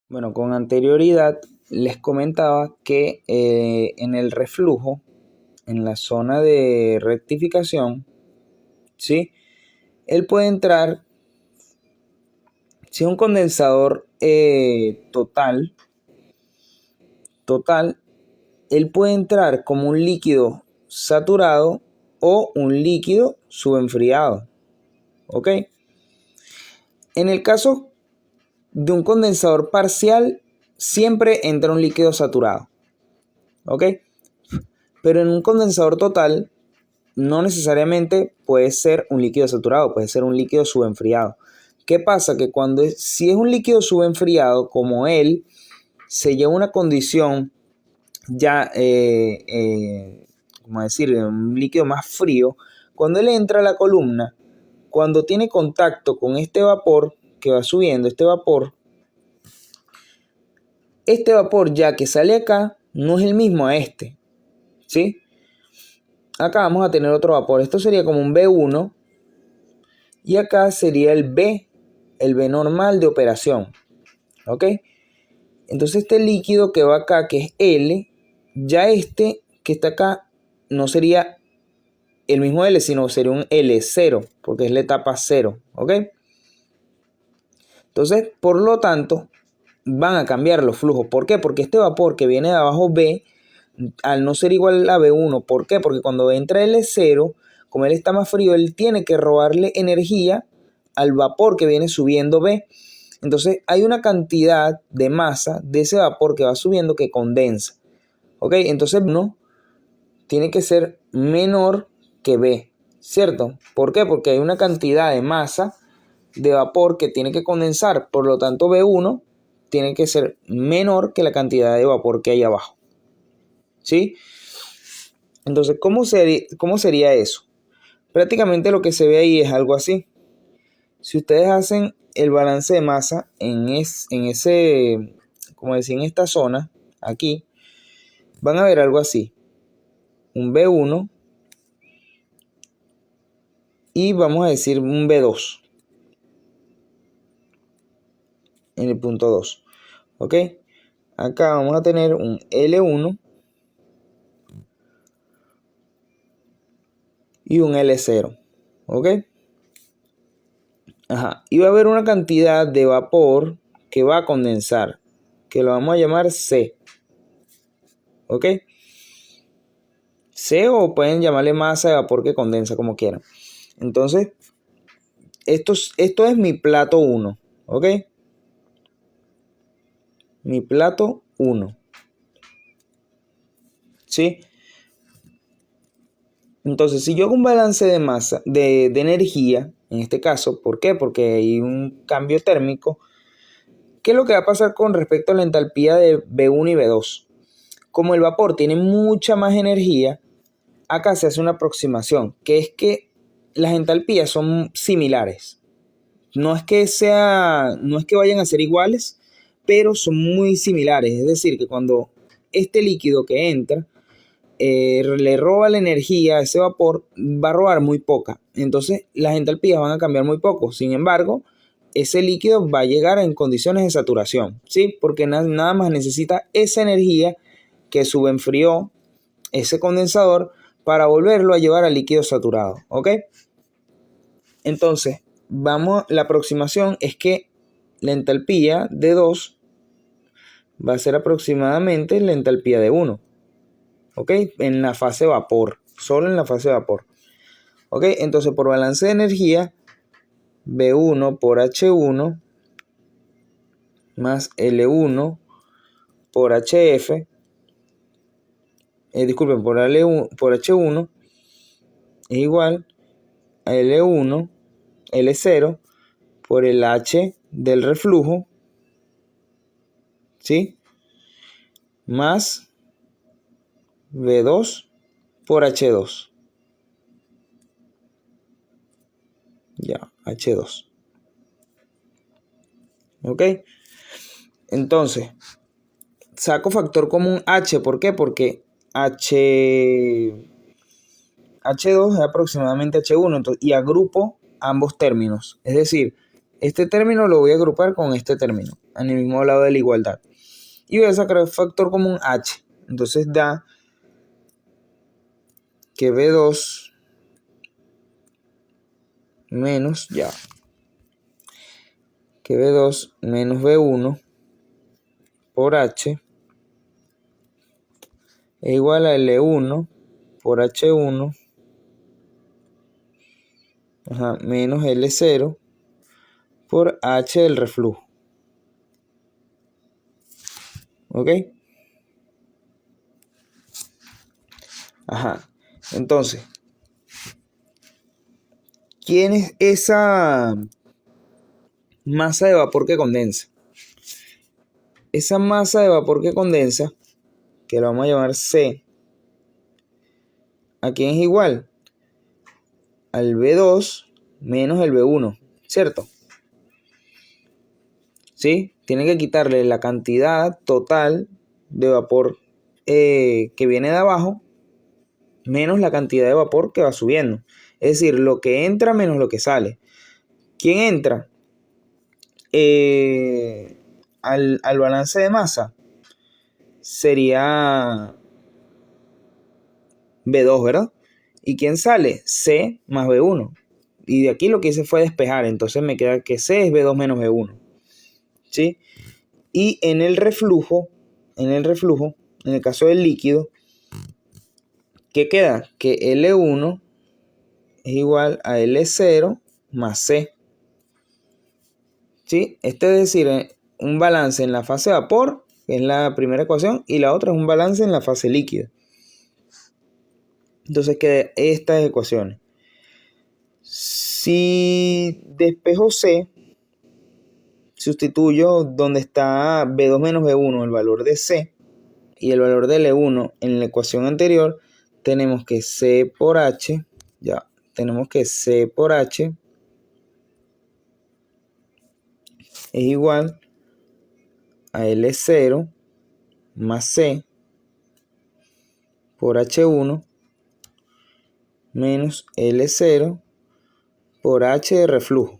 Bueno, con anterioridad les comentaba que en el reflujo, en la zona de rectificación, ¿sí? Él puede entrar, si es un condensador total, él puede entrar como un líquido saturado o un líquido subenfriado, ¿ok? En el caso de un condensador parcial, siempre entra un líquido saturado, ¿ok? Pero en un condensador total, no necesariamente puede ser un líquido saturado, puede ser un líquido subenfriado. ¿Qué pasa? Que si es un líquido subenfriado, como él se lleva a una condición ya, como decir, un líquido más frío, cuando él entra a la columna, cuando tiene contacto con este vapor que va subiendo, este vapor ya que sale acá no es el mismo a este, ¿sí? Acá vamos a tener otro vapor, esto sería como un B1 y acá sería el B normal de operación, ¿ok? Entonces este líquido que va acá, que es L, ya este que está acá no sería el mismo L, sino sería un L0, porque es la etapa 0, ¿ok? Entonces, por lo tanto, van a cambiar los flujos. ¿Por qué? Porque este vapor que viene de abajo B, al no ser igual a B1, ¿por qué? Porque cuando entra L0, como él está más frío, él tiene que robarle energía al vapor que viene subiendo B. Entonces hay una cantidad de masa de ese vapor que va subiendo que condensa. ¿Ok? Entonces no tiene que ser menor que B, ¿cierto? ¿Por qué? Porque hay una cantidad de masa de vapor que tiene que condensar. Por lo tanto, B1 tiene que ser menor que la cantidad de vapor que hay abajo. ¿Sí? Entonces, ¿cómo sería eso? Prácticamente lo que se ve ahí es algo así. Si ustedes hacen el balance de masa en ese, como decía, en esta zona, aquí, van a ver algo así. Un B1 y vamos a decir un B2 en el punto 2. ¿Ok? Acá vamos a tener un L1 y un L0. ¿Ok? Ajá. Y va a haber una cantidad de vapor que va a condensar, que lo vamos a llamar C. ¿Ok? C, o pueden llamarle masa de vapor que condensa, como quieran. Entonces, esto es mi plato 1. ¿Ok? Mi plato 1. ¿Sí? Entonces, si yo hago un balance de masa, de energía, en este caso, ¿por qué? Porque hay un cambio térmico. ¿Qué es lo que va a pasar con respecto a la entalpía de B1 y B2? Como el vapor tiene mucha más energía, acá se hace una aproximación, que es que las entalpías son similares. No es que vayan a ser iguales, pero son muy similares. Es decir, que cuando este líquido que entra le roba la energía a ese vapor, va a robar muy poca. Entonces las entalpías van a cambiar muy poco. Sin embargo, ese líquido va a llegar en condiciones de saturación, ¿sí? Porque nada más necesita esa energía que subenfrió ese condensador para volverlo a llevar al líquido saturado, ¿ok? Entonces, la aproximación es que la entalpía de 2 va a ser aproximadamente la entalpía de 1. ¿Ok? En la fase vapor, solo en la fase vapor. ¿Ok? Entonces, por balance de energía, B1 por H1 más L1 por HF, disculpen, por H1 es igual a L0 por el H del reflujo, ¿sí? Más B2 por H2. Ya, H2. ¿Ok? Entonces, saco factor común H. ¿Por qué? Porque H2 es aproximadamente H1. Y agrupo ambos términos. Es decir, este término lo voy a agrupar con este término. en el mismo lado de la igualdad. Y voy a sacar el factor común H. Entonces da que B2 menos, que B2 menos B1 por H es igual a L1 por H1 menos L0 por H del reflujo. ¿Ok? Entonces, ¿quién es esa masa de vapor que condensa? Esa masa de vapor que condensa, que la vamos a llamar C, ¿a quién es igual? Al B2 menos el B1, ¿cierto? ¿Sí? Tiene que quitarle la cantidad total de vapor que viene de abajo menos la cantidad de vapor que va subiendo. Es decir, lo que entra menos lo que sale. ¿Quién entra? Al balance de masa sería B2, ¿verdad? ¿Y quién sale? C más B1. Y de aquí lo que hice fue despejar. Entonces me queda que C es B2 menos B1. ¿Sí? Y en el reflujo, en el caso del líquido, ¿qué queda? Que L1 es igual a L0 más C. ¿Sí? Este es decir, un balance en la fase vapor, que es la primera ecuación, y la otra es un balance en la fase líquida. Entonces quedan estas ecuaciones. Si despejo C, sustituyo donde está B2 menos B1 el valor de C y el valor de L1 en la ecuación anterior, tenemos que C por H, tenemos que C por H es igual a L0 más C por H1 menos L0 por H de reflujo.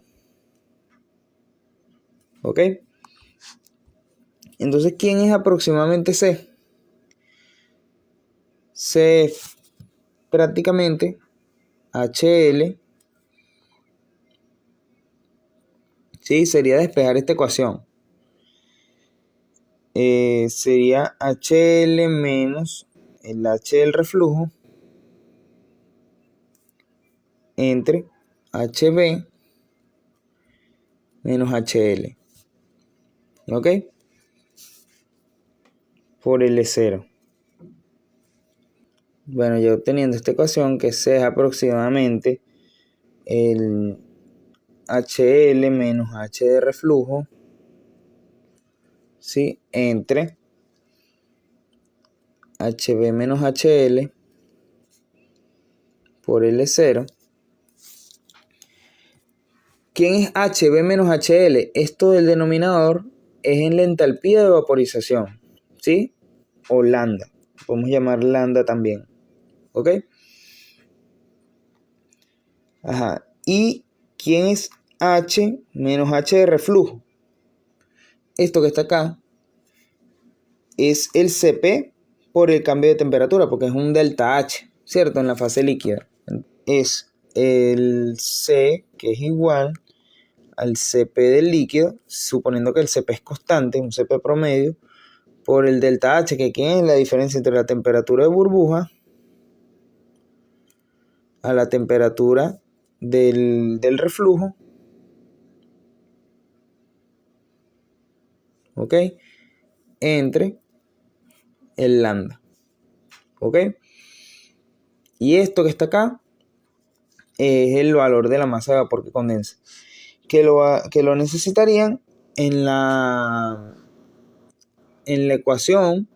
¿Ok? Entonces, ¿quién es aproximadamente C? C es prácticamente HL. Sí, sería despejar esta ecuación. Sería HL menos el H del reflujo entre HB menos HL. ¿Ok? Por L0. Bueno, ya obteniendo esta ecuación, que C es aproximadamente el HL menos H de reflujo, ¿sí? Entre HB menos HL por L0. ¿Quién es HB menos HL? Esto del denominador es en la entalpía de vaporización, ¿sí? O lambda. Podemos llamar lambda también. ¿Ok? ¿Y quién es H menos H de reflujo? Esto que está acá es el Cp por el cambio de temperatura, porque es un delta H, ¿cierto? En la fase líquida. Es el C, que es igual al Cp del líquido, suponiendo que el Cp es constante, un Cp promedio, por el delta H, que es la diferencia entre la temperatura de burbuja a la temperatura del reflujo, ¿ok? Entre el lambda, ¿ok? Y esto que está acá es el valor de la masa de vapor que condensa, que lo necesitarían en la ecuación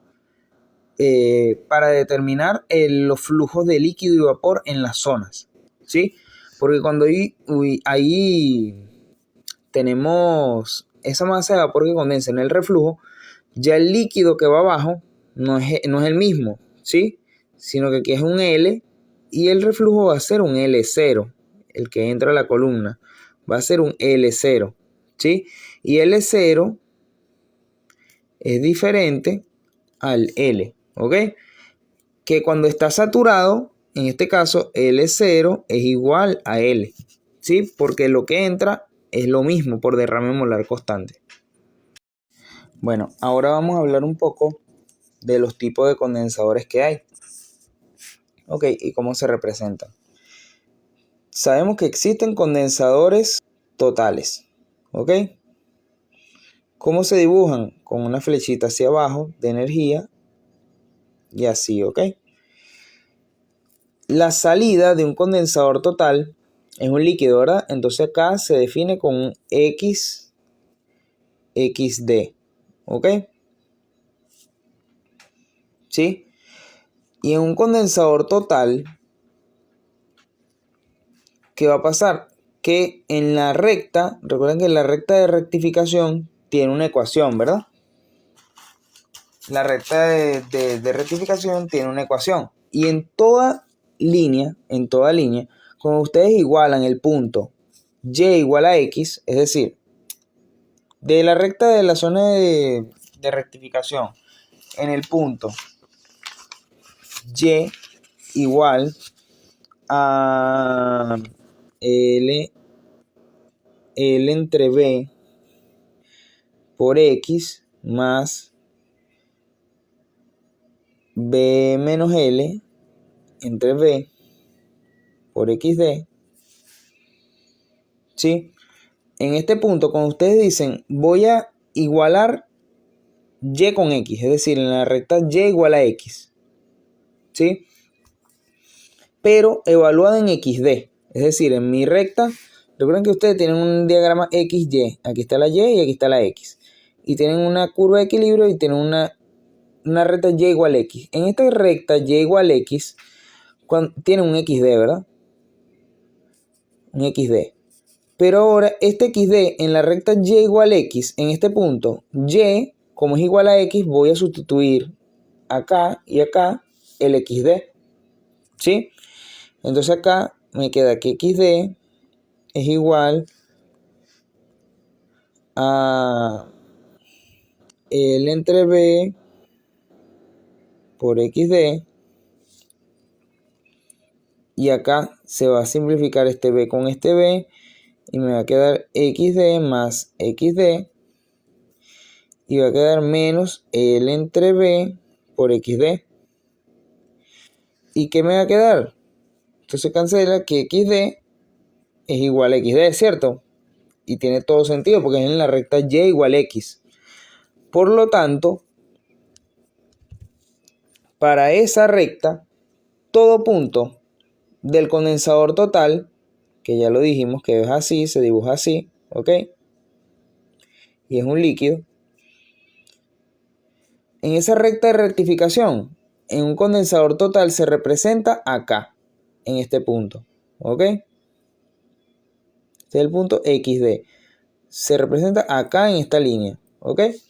para determinar los flujos de líquido y vapor en las zonas, ¿sí? Porque cuando ahí tenemos esa masa de vapor que condensa en el reflujo, ya el líquido que va abajo no es el mismo, ¿sí? Sino que aquí es un L y el reflujo va a ser un L0, el que entra a la columna, va a ser un L0, ¿sí? Y L0 es diferente al L, ¿ok? Que cuando está saturado, en este caso L0 es igual a L, ¿sí? Porque lo que entra es lo mismo por derrame molar constante. Bueno, ahora vamos a hablar un poco de los tipos de condensadores que hay. Ok, y cómo se representan. Sabemos que existen condensadores totales, ¿ok? ¿Cómo se dibujan? Con una flechita hacia abajo de energía y así, ¿ok? La salida de un condensador total es un líquido, ¿verdad? Entonces acá se define con un XD, ¿ok? ¿Sí? Y en un condensador total, ¿qué va a pasar? Que en la recta, recuerden que la recta de rectificación tiene una ecuación, ¿verdad? La recta de rectificación tiene una ecuación. Y en toda línea, cuando ustedes igualan el punto y igual a x, es decir, de la recta de la zona de rectificación en el punto y igual a L entre B por X más B menos L entre B por XD, ¿sí? En este punto, cuando ustedes dicen voy a igualar Y con X, es decir, en la recta Y igual a X, ¿sí? Pero evaluada en XD, es decir, en mi recta, recuerden que ustedes tienen un diagrama XY, aquí está la Y y aquí está la X, y tienen una curva de equilibrio y tienen una recta Y igual a X. En esta recta Y igual a X, tienen un XD, ¿verdad? Un XD. Pero ahora este XD en la recta Y igual a X, en este punto, Y, como es igual a X, voy a sustituir acá y acá el XD, ¿sí? Entonces acá me queda que XD es igual a L entre B por XD. Y acá se va a simplificar este B con este B. Y me va a quedar XD más XD. Y va a quedar menos L entre B por XD. ¿Y qué me va a quedar? Entonces cancela que XD es igual a XD, ¿cierto? Y tiene todo sentido porque es en la recta Y igual a X. Por lo tanto, para esa recta, todo punto del condensador total, que ya lo dijimos que es así, se dibuja así, ¿ok? Y es un líquido. En esa recta de rectificación, en un condensador total se representa acá, en este punto, ¿ok? Este es el punto XD. Se representa acá en esta línea, ¿ok? Ese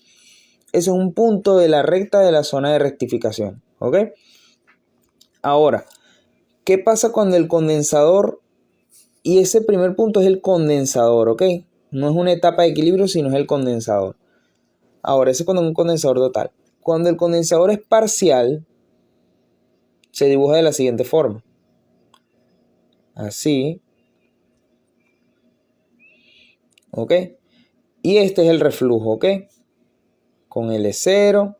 es un punto de la recta de la zona de rectificación, ¿ok? Ahora, ¿qué pasa cuando el condensador, y ese primer punto es el condensador, ¿ok? No es una etapa de equilibrio, sino es el condensador. Ahora, ese es cuando es un condensador total. Cuando el condensador es parcial, se dibuja de la siguiente forma. Así. ¿Ok? Y este es el reflujo, ¿ok? Con L0.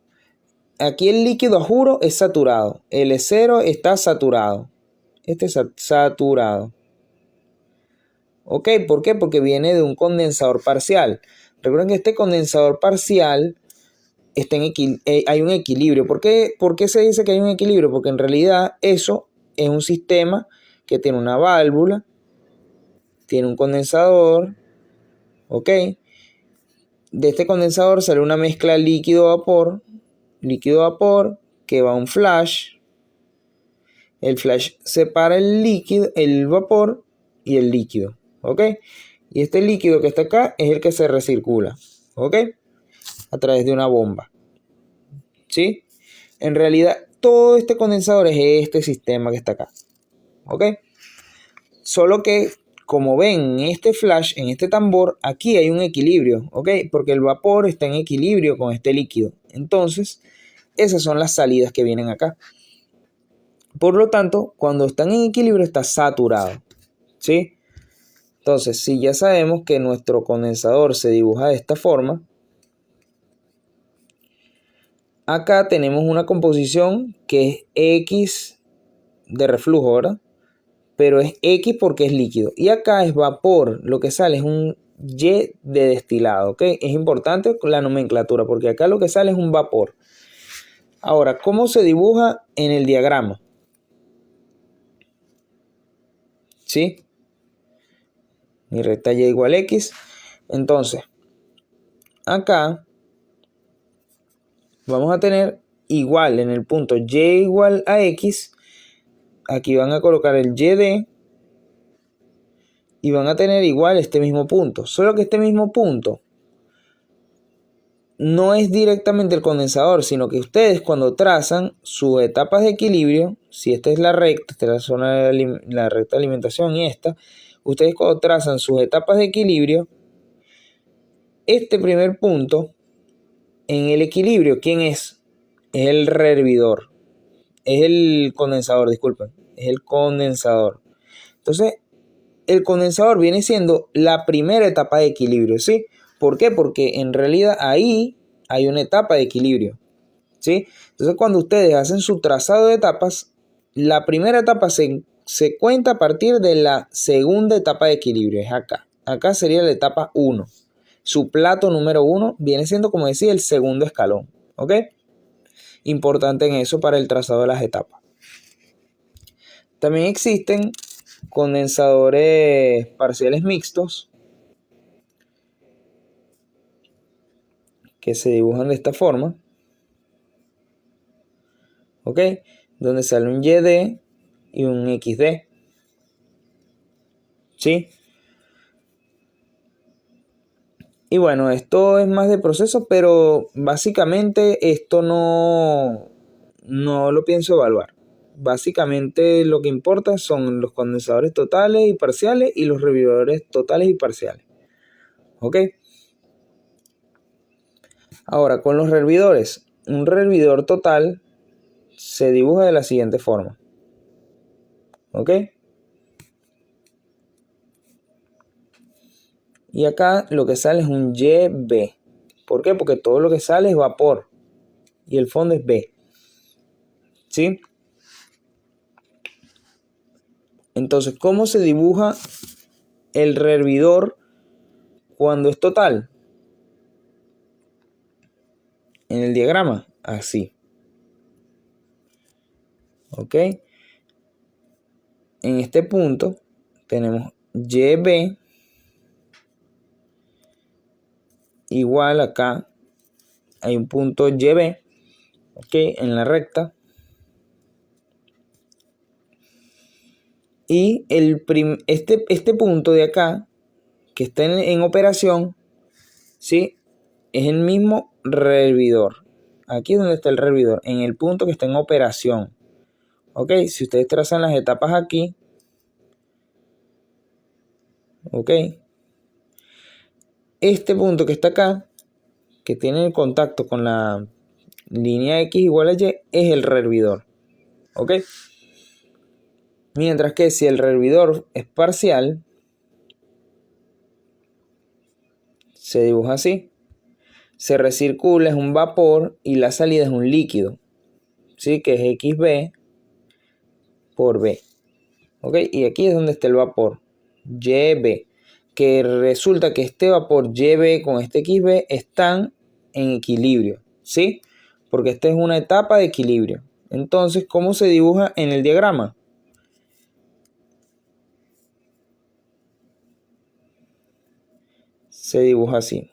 Aquí el líquido, a juro, es saturado. L0 está saturado. Este es saturado. ¿Ok? ¿Por qué? Porque viene de un condensador parcial. Recuerden que este condensador parcial está hay un equilibrio. ¿Por qué se dice que hay un equilibrio? Porque en realidad eso es un sistema que tiene una válvula, tiene un condensador, ¿ok? De este condensador sale una mezcla líquido-vapor, que va a un flash. El flash separa el líquido, el vapor y el líquido, ¿ok? Y este líquido que está acá es el que se recircula, ¿ok? A través de una bomba, ¿sí? En realidad, todo este condensador es este sistema que está acá, ¿ok? Solo que como ven en este flash, en este tambor, aquí hay un equilibrio, ¿ok? Porque el vapor está en equilibrio con este líquido. Entonces, esas son las salidas que vienen acá. Por lo tanto, cuando están en equilibrio está saturado, ¿sí? Entonces, si ya sabemos que nuestro condensador se dibuja de esta forma, acá tenemos una composición que es X de reflujo, ¿verdad? Pero es X porque es líquido. Y acá es vapor, lo que sale es un Y de destilado, ¿ok? Es importante la nomenclatura porque acá lo que sale es un vapor. Ahora, ¿cómo se dibuja en el diagrama? ¿Sí? Mi recta Y igual X. Entonces, acá vamos a tener igual en el punto Y igual a X. Aquí van a colocar el YD y van a tener igual este mismo punto. Solo que este mismo punto no es directamente el condensador, sino que ustedes cuando trazan sus etapas de equilibrio, si esta es la recta, esta es la zona de la recta de alimentación y esta, ustedes cuando trazan sus etapas de equilibrio, este primer punto en el equilibrio, ¿quién es? Es el rehervidor, es el condensador, disculpen, es el condensador. Entonces, el condensador viene siendo la primera etapa de equilibrio, ¿sí? ¿Por qué? Porque en realidad ahí hay una etapa de equilibrio, ¿sí? Entonces, cuando ustedes hacen su trazado de etapas, la primera etapa se cuenta a partir de la segunda etapa de equilibrio, es acá. Acá sería la etapa 1. Su plato número 1 viene siendo, como decía, el segundo escalón, ¿ok? Importante en eso para el trazado de las etapas. También existen condensadores parciales mixtos que se dibujan de esta forma, ¿ok? Donde sale un YD y un XD, ¿sí? Y bueno, esto es más de proceso, pero básicamente esto no lo pienso evaluar. Básicamente lo que importa son los condensadores totales y parciales y los rehervidores totales y parciales, ¿ok? Ahora, con los rehervidores, un rehervidor total se dibuja de la siguiente forma, ¿ok? Y acá lo que sale es un YB. ¿Por qué? Porque todo lo que sale es vapor y el fondo es B, ¿sí? Entonces, ¿cómo se dibuja el rehervidor cuando es total? En el diagrama, así. ¿Ok? En este punto tenemos YB igual acá. Hay un punto YB, ¿ok? En la recta. Y este punto de acá, que está en operación, ¿sí? Es el mismo rehervidor. Aquí es donde está el rehervidor, en el punto que está en operación. Ok, si ustedes trazan las etapas aquí, ok, este punto que está acá, que tiene el contacto con la línea X igual a Y, es el rehervidor. Ok, mientras que si el rehervidor es parcial, se dibuja así. Se recircula, es un vapor y la salida es un líquido, ¿sí? Que es XB por B. ¿Ok? Y aquí es donde está el vapor, YB. Que resulta que este vapor YB con este XB están en equilibrio, ¿sí? Porque esta es una etapa de equilibrio. Entonces, ¿cómo se dibuja en el diagrama? Se dibuja así.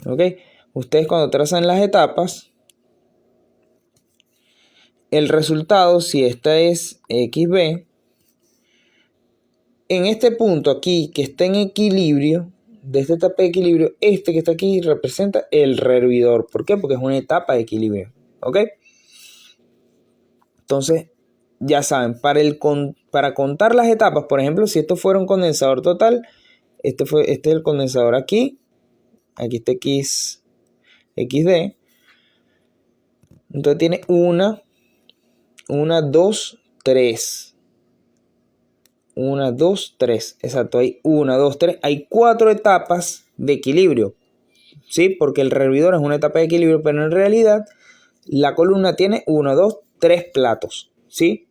¿Ok? Ustedes cuando trazan las etapas, el resultado, si esta es XB, en este punto aquí que está en equilibrio, de esta etapa de equilibrio, este que está aquí representa el rehervidor. ¿Por qué? Porque es una etapa de equilibrio. ¿Ok? Entonces, ya saben, para contar las etapas, por ejemplo, si esto fuera un condensador total, este es el condensador aquí está XD. Entonces tiene 1, 2, 3. 1, 2, 3. Exacto, hay 1, 2, 3. Hay 4 etapas de equilibrio. ¿Sí? Porque el hervidor es una etapa de equilibrio, pero en realidad la columna tiene 1, 2, 3 platos. ¿Sí?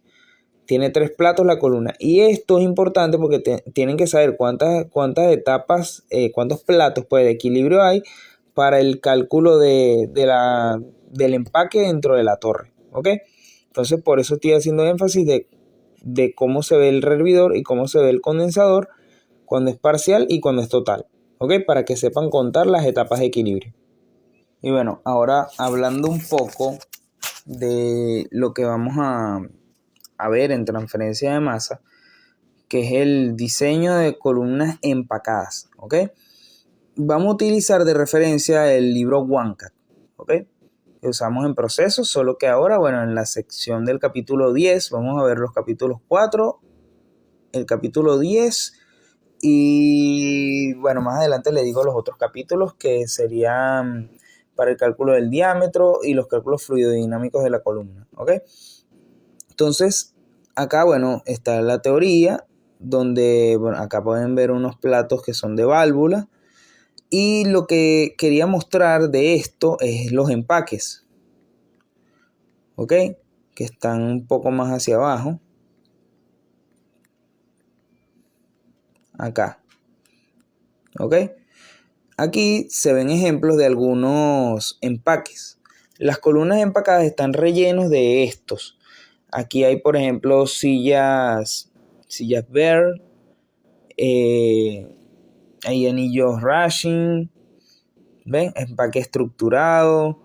Tiene 3 platos la columna. Y esto es importante porque tienen que saber cuántas etapas, cuántos platos pues, de equilibrio hay para el cálculo del empaque dentro de la torre. ¿Ok? Entonces por eso estoy haciendo énfasis de cómo se ve el hervidor y cómo se ve el condensador cuando es parcial y cuando es total. ¿Ok? Para que sepan contar las etapas de equilibrio. Y bueno, ahora hablando un poco de lo que vamos a ver en transferencia de masa, que es el diseño de columnas empacadas, ¿ok? Vamos a utilizar de referencia el libro OneCat, ¿ok? Que usamos en procesos, solo que ahora, bueno, en la sección del capítulo 10, vamos a ver los capítulos 4, el capítulo 10 y, bueno, más adelante le digo los otros capítulos que serían para el cálculo del diámetro y los cálculos fluidodinámicos de la columna, ¿ok? Entonces, acá, bueno, está la teoría, donde, bueno, acá pueden ver unos platos que son de válvula. Y lo que quería mostrar de esto es los empaques, ¿ok? Que están un poco más hacia abajo. Acá, ¿ok? Aquí se ven ejemplos de algunos empaques. Las columnas empacadas están rellenos de estos. Aquí hay, por ejemplo, sillas Behr, hay anillos Rushing, ¿ven? Empaque estructurado.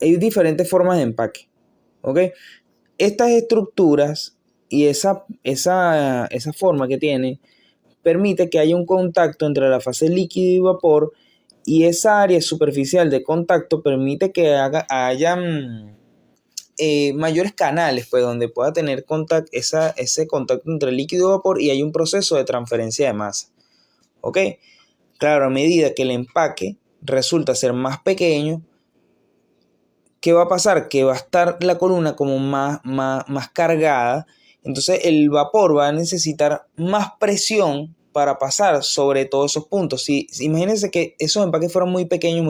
Hay diferentes formas de empaque, ¿ok? Estas estructuras y esa forma que tiene permite que haya un contacto entre la fase líquido y vapor, y esa área superficial de contacto permite que hayan mayores canales, pues, donde pueda tener ese contacto entre líquido y vapor, y hay un proceso de transferencia de masa. ¿Ok? Claro, a medida que el empaque resulta ser más pequeño, ¿qué va a pasar? Que va a estar la columna como más cargada. Entonces el vapor va a necesitar más presión para pasar sobre todos esos puntos. Imagínense que esos empaques fueron muy pequeños.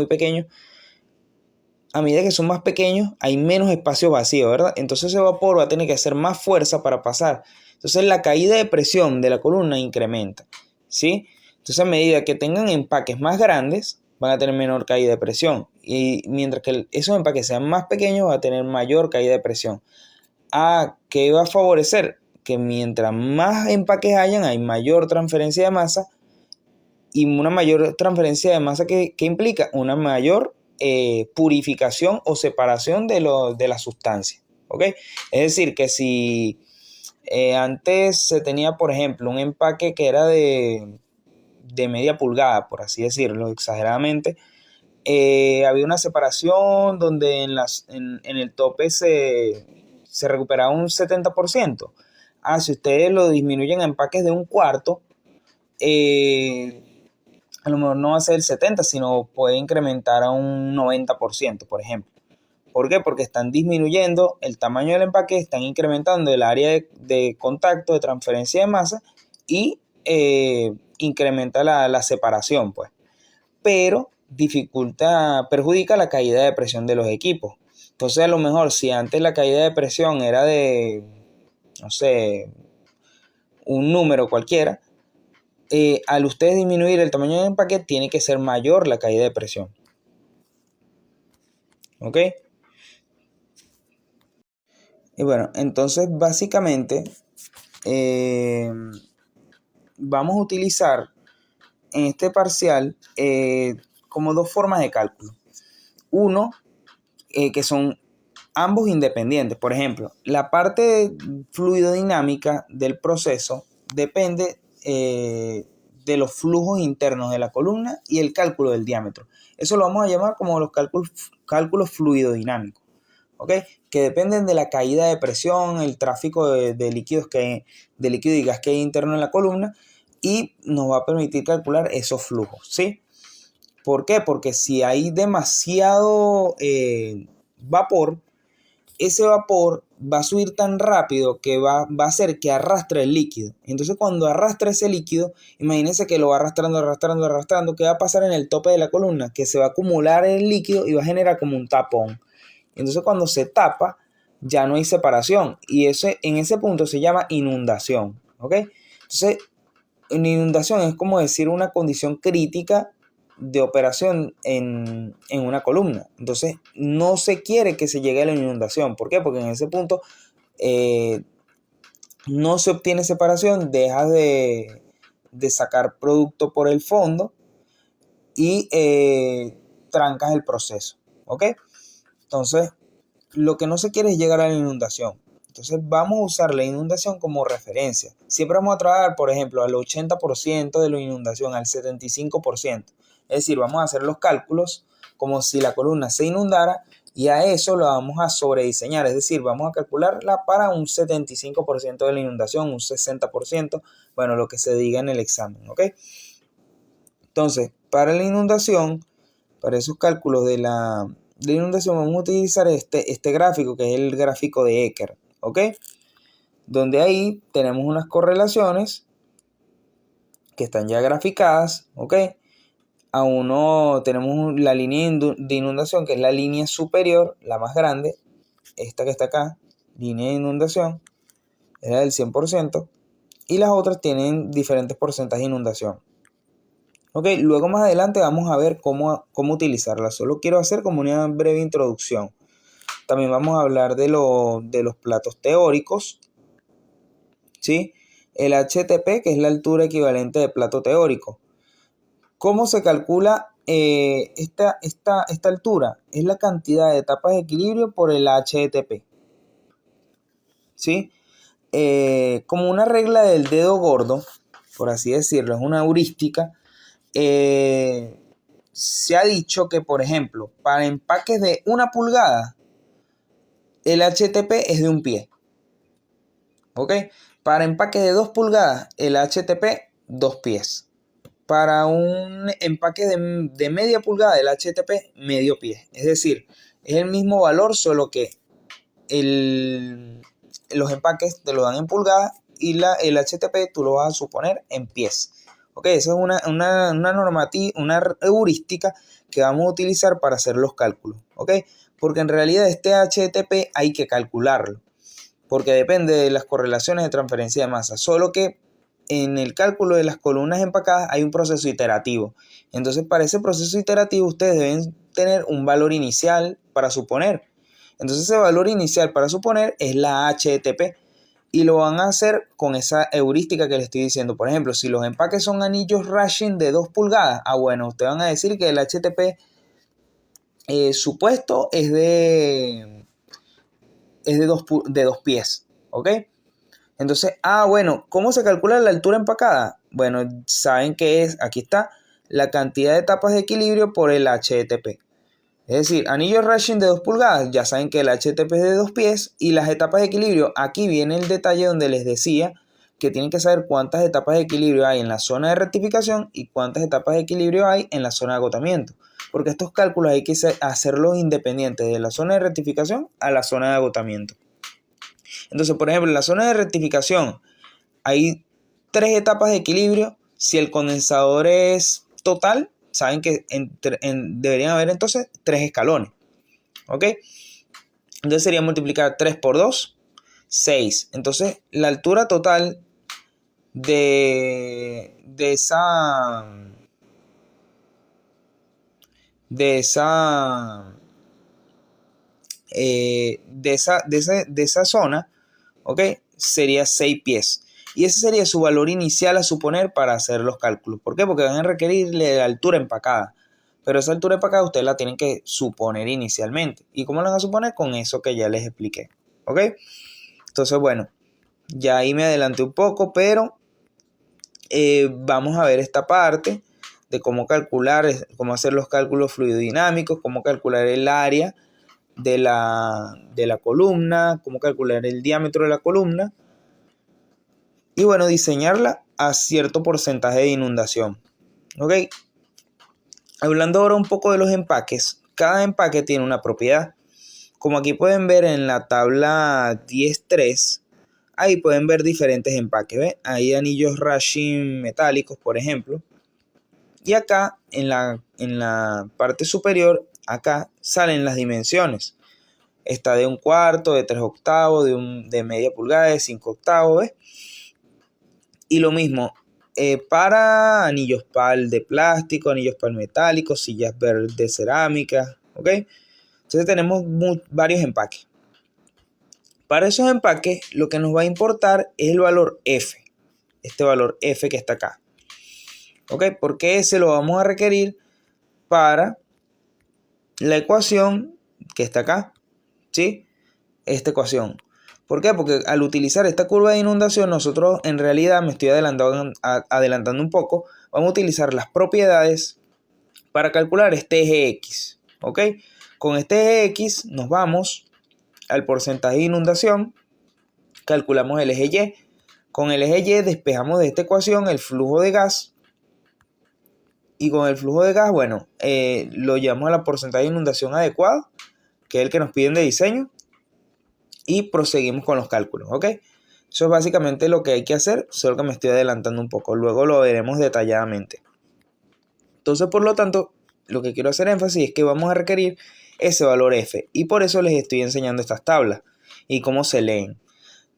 A medida que son más pequeños, hay menos espacio vacío, ¿verdad? Entonces ese vapor va a tener que hacer más fuerza para pasar. Entonces la caída de presión de la columna incrementa, ¿sí? Entonces a medida que tengan empaques más grandes, van a tener menor caída de presión. Y mientras que esos empaques sean más pequeños, va a tener mayor caída de presión. ¿Qué va a favorecer? Que mientras más empaques hayan, hay mayor transferencia de masa. Y una mayor transferencia de masa que implica una mayor purificación o separación de la sustancia. ¿Ok? Es decir, que si antes se tenía, por ejemplo, un empaque que era de media pulgada, por así decirlo, exageradamente, había una separación donde en el tope se recuperaba un 70%. Si ustedes lo disminuyen a empaques de un cuarto, a lo mejor no va a ser el 70%, sino puede incrementar a un 90%, por ejemplo. ¿Por qué? Porque están disminuyendo el tamaño del empaque, están incrementando el área de contacto, de transferencia de masa, y incrementa la separación, pues. Pero perjudica la caída de presión de los equipos. Entonces, a lo mejor, si antes la caída de presión era de, no sé, un número cualquiera, al ustedes disminuir el tamaño del empaque, tiene que ser mayor la caída de presión. ¿Ok? Y bueno, entonces básicamente vamos a utilizar en este parcial como dos formas de cálculo. Uno, que son ambos independientes. Por ejemplo, la parte fluidodinámica del proceso depende de los flujos internos de la columna y el cálculo del diámetro. Eso lo vamos a llamar como los cálculos fluidodinámicos. ¿ok? Que dependen de la caída de presión, el tráfico de líquidos de líquido y gas que hay interno en la columna, y nos va a permitir calcular esos flujos, ¿sí? ¿Por qué? Porque si hay demasiado vapor, ese vapor va a subir tan rápido que va a hacer que arrastre el líquido. Entonces cuando arrastre ese líquido, imagínense que lo va arrastrando. ¿Qué va a pasar en el tope de la columna? Que se va a acumular el líquido y va a generar como un tapón. Entonces cuando se tapa, ya no hay separación. Y en ese punto se llama inundación. ¿Ok? Entonces, una inundación es como decir una condición crítica de operación en una columna. Entonces, no se quiere que se llegue a la inundación. ¿Por qué? Porque en ese punto no se obtiene separación, dejas de sacar producto por el fondo y trancas el proceso. ¿Ok? Entonces, lo que no se quiere es llegar a la inundación. Entonces vamos a usar la inundación como referencia. Siempre vamos a trabajar, por ejemplo, al 80% de la inundación, al 75%. Es decir, vamos a hacer los cálculos como si la columna se inundara y a eso lo vamos a sobrediseñar. Es decir, vamos a calcularla para un 75% de la inundación, un 60%, bueno, lo que se diga en el examen, ¿ok? Entonces, para la inundación, para esos cálculos de la inundación, vamos a utilizar este gráfico, que es el gráfico de Eckert, ¿ok? Donde ahí tenemos unas correlaciones que están ya graficadas, ¿ok? A uno tenemos la línea de inundación, que es la línea superior, la más grande, esta que está acá, línea de inundación, es la del 100%, y las otras tienen diferentes porcentajes de inundación. Ok, luego más adelante vamos a ver cómo utilizarla. Solo quiero hacer como una breve introducción. También vamos a hablar de los platos teóricos, ¿sí? El HTP, que es la altura equivalente de plato teórico. ¿Cómo se calcula esta altura? Es la cantidad de etapas de equilibrio por el HTP, ¿sí? Como una regla del dedo gordo, por así decirlo, es una heurística. Se ha dicho que, por ejemplo, para empaques de 1 pulgada, el HTP es de 1 pie. ¿Ok? Para empaques de 2 pulgadas, el HTP, 2 pies. Para un empaque de media pulgada, el HTP, medio pie. Es decir, es el mismo valor, solo que los empaques te lo dan en pulgadas y el HTP tú lo vas a suponer en pies. Ok, esa es una normativa, una heurística que vamos a utilizar para hacer los cálculos. Ok, porque en realidad este HTP hay que calcularlo, porque depende de las correlaciones de transferencia de masa. Solo que en el cálculo de las columnas empacadas hay un proceso iterativo. Entonces, para ese proceso iterativo ustedes deben tener un valor inicial para suponer. Entonces, ese valor inicial para suponer es la HTP. Y lo van a hacer con esa heurística que les estoy diciendo. Por ejemplo, si los empaques son anillos Rushing de 2 pulgadas, bueno, ustedes van a decir que el HTP supuesto es de 2 pies, ¿ok? Entonces, bueno, ¿cómo se calcula la altura empacada? Bueno, saben que aquí está, la cantidad de etapas de equilibrio por el HTP. Es decir, anillo Rushing de 2 pulgadas, ya saben que el HTP es de 2 pies y las etapas de equilibrio, aquí viene el detalle donde les decía que tienen que saber cuántas etapas de equilibrio hay en la zona de rectificación y cuántas etapas de equilibrio hay en la zona de agotamiento. Porque estos cálculos hay que hacerlos independientes de la zona de rectificación a la zona de agotamiento. Entonces, por ejemplo, en la zona de rectificación hay 3 etapas de equilibrio. Si el condensador es total, saben que deberían haber entonces 3 escalones. ¿Ok? Entonces sería multiplicar 3 por 2, 6. Entonces la altura total de esa de esa de esa zona, ¿ok? Sería 6 pies. Y ese sería su valor inicial a suponer para hacer los cálculos. ¿Por qué? Porque van a requerirle la altura empacada. Pero esa altura empacada ustedes la tienen que suponer inicialmente. ¿Y cómo la van a suponer? Con eso que ya les expliqué. ¿Ok? Entonces, bueno, ya ahí me adelanté un poco, pero vamos a ver esta parte de cómo calcular, cómo hacer los cálculos fluidodinámicos, cómo calcular el área de la columna, cómo calcular el diámetro de la columna y bueno, diseñarla a cierto porcentaje de inundación. ¿Ok? Hablando ahora un poco de los empaques, cada empaque tiene una propiedad. Como aquí pueden ver en la tabla 10.3, ahí pueden ver diferentes empaques. ¿Ven? Hay anillos rashing metálicos, por ejemplo. Y acá, en la parte superior, acá salen las dimensiones. Está de 1/4, de 3/8, de media pulgada, de 5/8, ¿ves? Y lo mismo, para anillos PAL de plástico, anillos PAL metálicos, sillas de cerámica, ¿ok? Entonces tenemos varios empaques. Para esos empaques, lo que nos va a importar es el valor F. Este valor F que está acá. ¿Ok? Porque ese lo vamos a requerir para la ecuación que está acá. ¿Sí? Esta ecuación. ¿Por qué? Porque al utilizar esta curva de inundación, nosotros en realidad, me estoy adelantando un poco, vamos a utilizar las propiedades para calcular este eje X. ¿Ok? Con este eje X nos vamos al porcentaje de inundación, calculamos el eje Y. Con el eje Y despejamos de esta ecuación el flujo de gas. Y con el flujo de gas, bueno, lo llevamos a la porcentaje de inundación adecuado, que es el que nos piden de diseño. Y proseguimos con los cálculos, ¿ok? Eso es básicamente lo que hay que hacer, solo que me estoy adelantando un poco. Luego lo veremos detalladamente. Entonces, por lo tanto, lo que quiero hacer énfasis es que vamos a requerir ese valor F. Y por eso les estoy enseñando estas tablas y cómo se leen.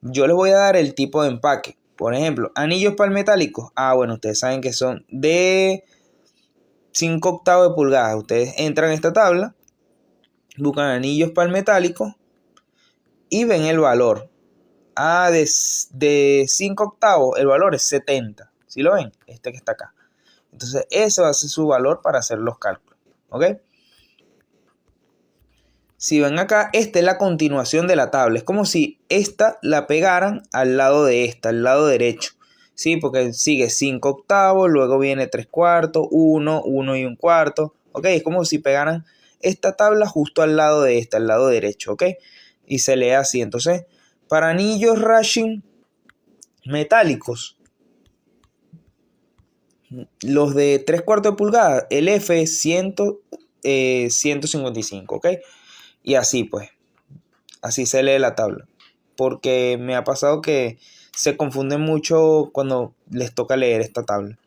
Yo les voy a dar el tipo de empaque. Por ejemplo, anillos palmetálicos. Bueno, ustedes saben que son de 5/8 de pulgada. Ustedes entran a esta tabla, buscan anillos palmetálicos y ven el valor. De 5/8 el valor es 70. ¿Sí lo ven? Este que está acá. Entonces ese va a ser su valor para hacer los cálculos. ¿Ok? Si ven acá, esta es la continuación de la tabla. Es como si esta la pegaran al lado de esta, al lado derecho. ¿Sí? Porque sigue 5/8, luego viene 3/4, 1, 1 y 1/4. ¿Ok? Es como si pegaran esta tabla justo al lado de esta, al lado derecho. ¿Ok? Y se lee así. Entonces, para anillos rashing metálicos, los de 3/4 de pulgada, el F es 155, ¿ok? Y así pues, así se lee la tabla. Porque me ha pasado que se confunden mucho cuando les toca leer esta tabla.